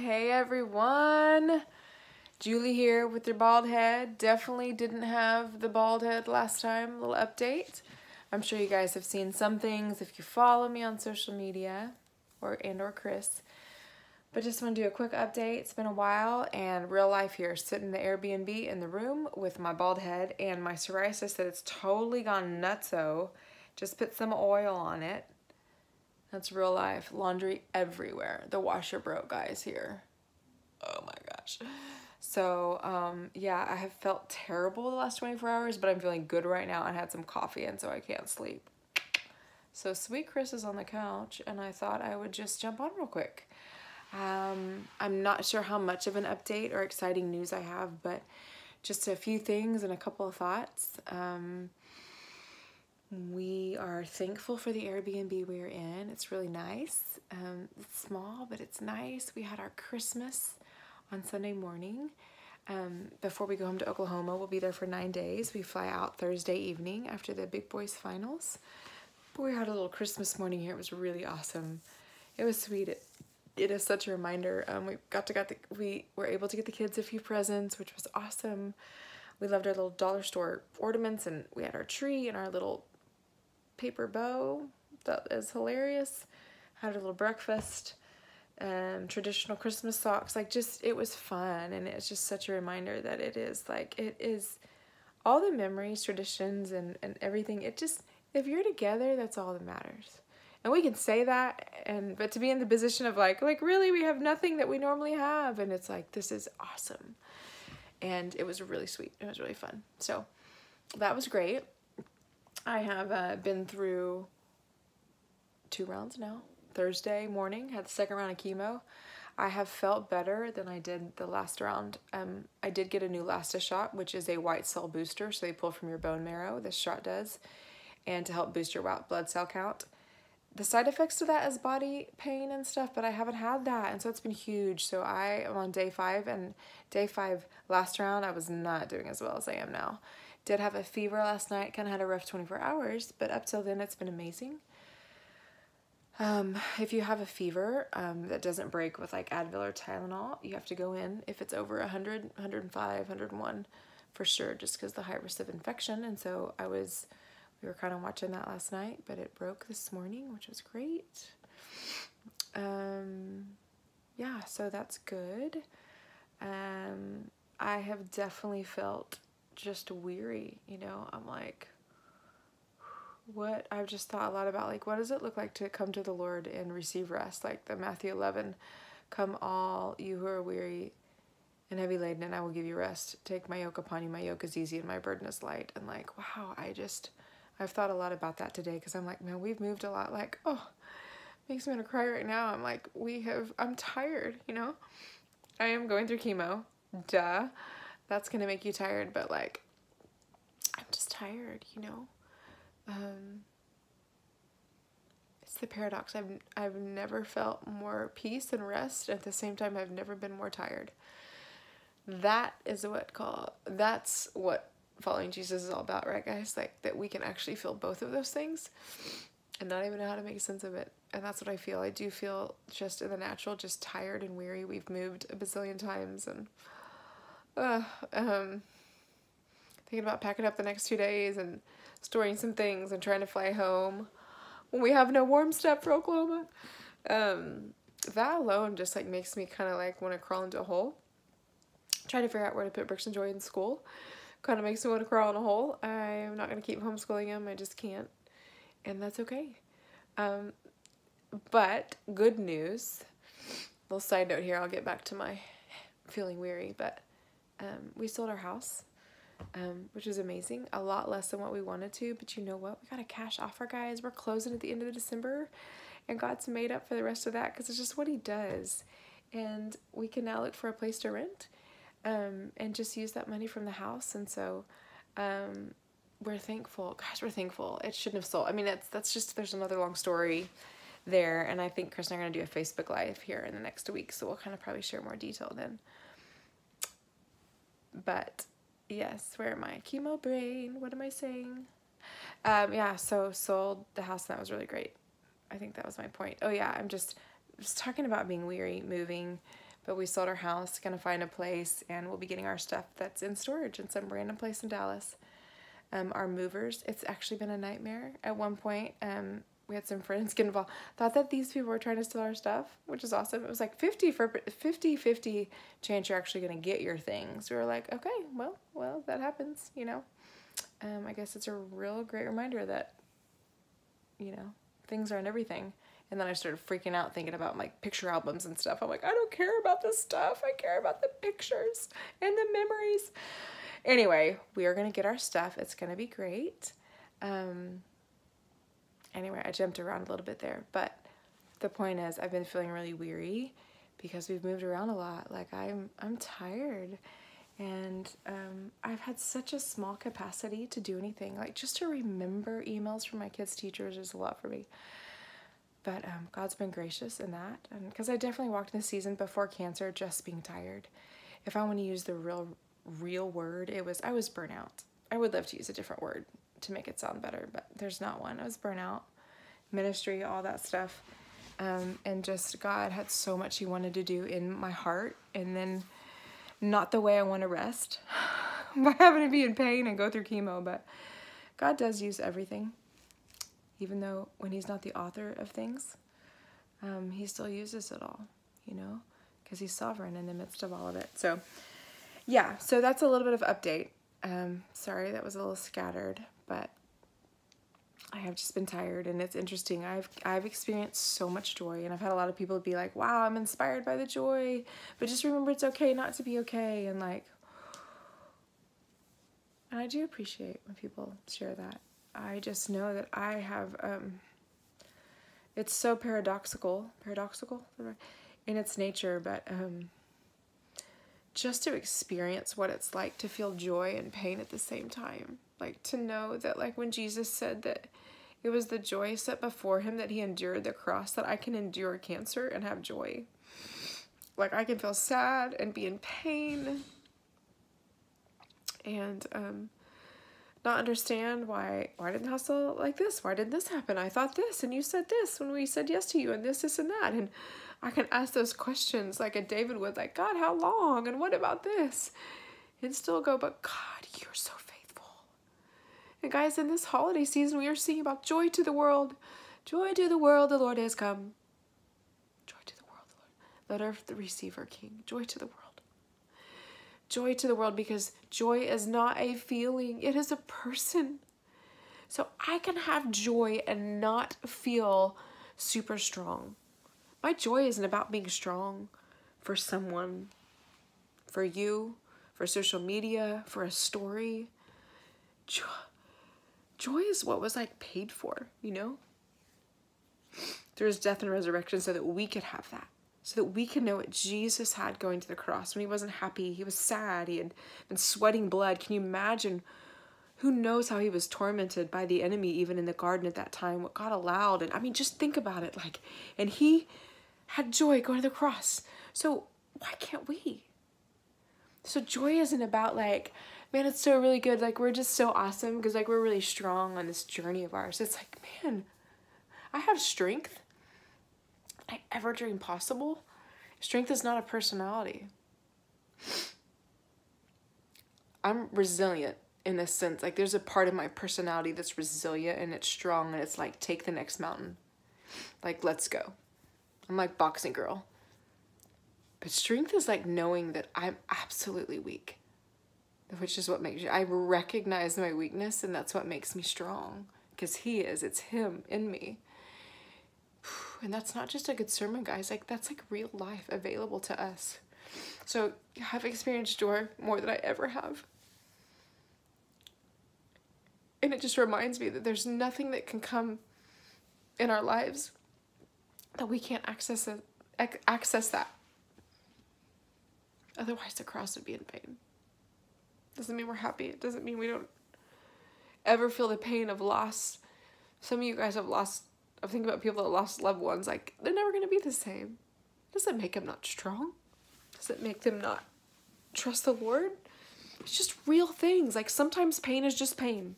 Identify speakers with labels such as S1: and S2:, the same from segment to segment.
S1: Hey everyone, Julie here with your bald head. Definitely didn't have the bald head last time. Little update. I'm sure you guys have seen some things if you follow me on social media or Chris. But just want to do a quick update. It's been a while and real life here. Sitting in the Airbnb in the room with my bald head and my psoriasis that it's totally gone nutso. Just put some oil on it. That's real life. Laundry everywhere. The washer broke, guys, here. Oh my gosh. So, yeah, I have felt terrible the last 24 hours, but I'm feeling good right now and had some coffee, and so I can't sleep. So Sweet Chris is on the couch, and I thought I would just jump on real quick. I'm not sure how much of an update or exciting news I have, but just a few things and a couple of thoughts. We are thankful for the Airbnb we're in. It's really nice. It's small, but it's nice. We had our Christmas on Sunday morning. Before we go home to Oklahoma, we'll be there for 9 days. We fly out Thursday evening after the Big Boys finals. But we had a little Christmas morning here. It was really awesome. It was sweet. It is such a reminder. We were able to get the kids a few presents, which was awesome. We loved our little dollar store ornaments, and we had our tree and our little paper bow. That is hilarious. Had a little breakfast, traditional Christmas socks. It was fun, and it's just such a reminder that it is all the memories, traditions, and everything. If you're together, that's all that matters. And we can say that, but to be in the position of like really we have nothing that we normally have, and it's like, this is awesome. And it was really sweet. It was really fun. So that was great. I have been through 2 rounds now. Thursday morning, had the second round of chemo. I have felt better than I did the last round. I did get a Neulasta shot, which is a white cell booster. So they pull from your bone marrow, this shot does, and to help boost your white blood cell count. The side effects to that is body pain and stuff, but I haven't had that, and so it's been huge. So I am on day 5, and day 5 last round, I was not doing as well as I am now. Did have a fever last night, kind of had a rough 24 hours, but up till then, it's been amazing. If you have a fever that doesn't break with like Advil or Tylenol, you have to go in if it's over 100, 105, 101 for sure, just because the high risk of infection. And so we were kind of watching that last night, but it broke this morning, which was great. Yeah, so that's good. I have definitely felt just weary, I'm like, I've just thought a lot about what does it look like to come to the Lord and receive rest? Like the Matthew 11, come all you who are weary and heavy laden, and I will give you rest. Take my yoke upon you. My yoke is easy and my burden is light. And wow, I've thought a lot about that today, because I'm like, man, we've moved a lot. Makes me want to cry right now. I'm tired, I am going through chemo. Duh. That's going to make you tired, but I'm just tired, It's the paradox. I've never felt more peace and rest. At the same time, I've never been more tired. That's what following Jesus is all about, right, guys? That we can actually feel both of those things and not even know how to make sense of it. And that's what I feel. I do feel just in the natural, just tired and weary. We've moved a bazillion times, and thinking about packing up the next 2 days and storing some things and trying to fly home when we have no warm stuff for Oklahoma. That alone just makes me kind of want to crawl into a hole. Trying to figure out where to put Brooks and Joy in school kind of makes me want to crawl in a hole. I'm not going to keep homeschooling them. I just can't. And that's okay. But good news. Little side note here. I'll get back to my feeling weary. But we sold our house, which is amazing. A lot less than what we wanted to. But you know what? We got a cash offer, guys. We're closing at the end of December. And God's made up for the rest of that, because it's just what he does. And we can now look for a place to rent. And just use that money from the house. And so, we're thankful. Gosh, we're thankful. It shouldn't have sold. I mean, there's another long story there. And I think Chris and I are going to do a Facebook Live here in the next week. So we'll kind of probably share more detail then. But yes, where am I? Chemo brain. What am I saying? Yeah, so sold the house, and that was really great. I think that was my point. Oh yeah, I'm just talking about being weary, moving. But we sold our house, gonna find a place, and we'll be getting our stuff that's in storage in some random place in Dallas. Our movers, it's actually been a nightmare. At one point, we had some friends get involved. Thought that these people were trying to steal our stuff, which is awesome. It was like 50-50 chance you're actually gonna get your things. We were like, okay, well, that happens, you know. I guess it's a real great reminder that, you know, things aren't everything. And then I started freaking out thinking about like picture albums and stuff. I'm like, I don't care about this stuff. I care about the pictures and the memories. Anyway, we are going to get our stuff. It's going to be great. Anyway, I jumped around a little bit there. But the point is, I've been feeling really weary because we've moved around a lot. Like, I'm tired. And I've had such a small capacity to do anything. Like, just to remember emails from my kids' teachers is a lot for me. But God's been gracious in that. And because I definitely walked in the season before cancer just being tired. If I want to use the real word, I was burnout. I would love to use a different word to make it sound better, but there's not one. I was burnout, ministry, all that stuff. And just God had so much he wanted to do in my heart, and then not the way I want to rest by having to be in pain and go through chemo. But God does use everything, even though when he's not the author of things, he still uses it all, you know, because he's sovereign in the midst of all of it. So yeah, so that's a little bit of update. Sorry, that was a little scattered, but I have just been tired, and it's interesting. I've experienced so much joy, and I've had a lot of people be like, wow, I'm inspired by the joy, but just remember it's okay not to be okay. And like, and I do appreciate when people share that. I just know that I have, it's so paradoxical in its nature, but just to experience what it's like to feel joy and pain at the same time. Like, to know that, like, when Jesus said that it was the joy set before him that he endured the cross, that I can endure cancer and have joy. Like, I can feel sad and be in pain and not understand why didn't hustle like this? Why did this happen? I thought this, and you said this when we said yes to you, and this, and that. And I can ask those questions like a David would, like, God, how long? And what about this? And still go, but God, you're so faithful. And guys, in this holiday season, we are singing about joy to the world. Joy to the world, the Lord has come. Joy to the world, Lord. Let earth receive her King. Joy to the world. Joy to the world, because joy is not a feeling. It is a person. So I can have joy and not feel super strong. My joy isn't about being strong for someone, for you, for social media, for a story. Joy is what was like paid for, you know? Through his death and resurrection, so that we could have that. So that we can know what Jesus had going to the cross. When he wasn't happy, he was sad, he had been sweating blood. Can you imagine? Who knows how he was tormented by the enemy even in the garden at that time, what God allowed. And I mean, just think about it. Like, and he had joy going to the cross. So why can't we? So joy isn't about like, man, it's so really good. Like, we're just so awesome because like we're really strong on this journey of ours. It's like, man, I have strength I ever dreamed possible. Strength is not a personality. I'm resilient in this sense. Like, there's a part of my personality that's resilient and it's strong and it's like, take the next mountain. Like, let's go. I'm like boxing girl. But strength is like knowing that I'm absolutely weak, which is what makes you, I recognize my weakness, and that's what makes me strong, because he is, it's him in me. And that's not just a good sermon, guys. Like, that's like real life available to us. So I've experienced joy more than I ever have. And it just reminds me that there's nothing that can come in our lives that we can't access that. Otherwise, the cross would be in pain. Doesn't mean we're happy. It doesn't mean we don't ever feel the pain of loss. Some of you guys have lost, I'm thinking about people that lost loved ones. Like, they're never going to be the same. Does it make them not strong? Does it make them not trust the Lord? It's just real things. Like, sometimes pain is just pain.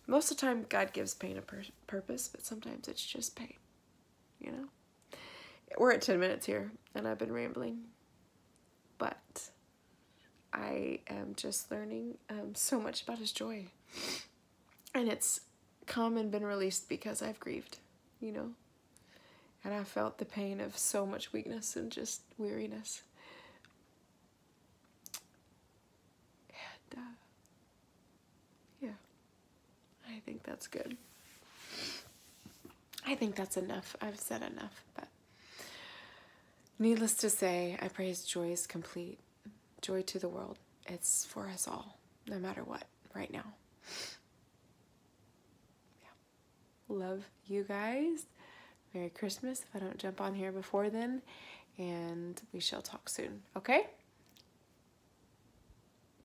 S1: Most of the time, God gives pain a purpose, but sometimes it's just pain, you know?
S2: We're at 10 minutes here, and I've been rambling. But I am just learning so much about his joy. And it's come and been released because I've grieved, you know? And I felt the pain of so much weakness and just weariness. And, yeah, I think that's good. I think that's enough. I've said enough, but needless to say, I pray his joy is complete. Joy to the world. It's for us all, no matter what, right now. Yeah. Love you guys. Merry Christmas if I don't jump on here before then. And we shall talk soon, okay?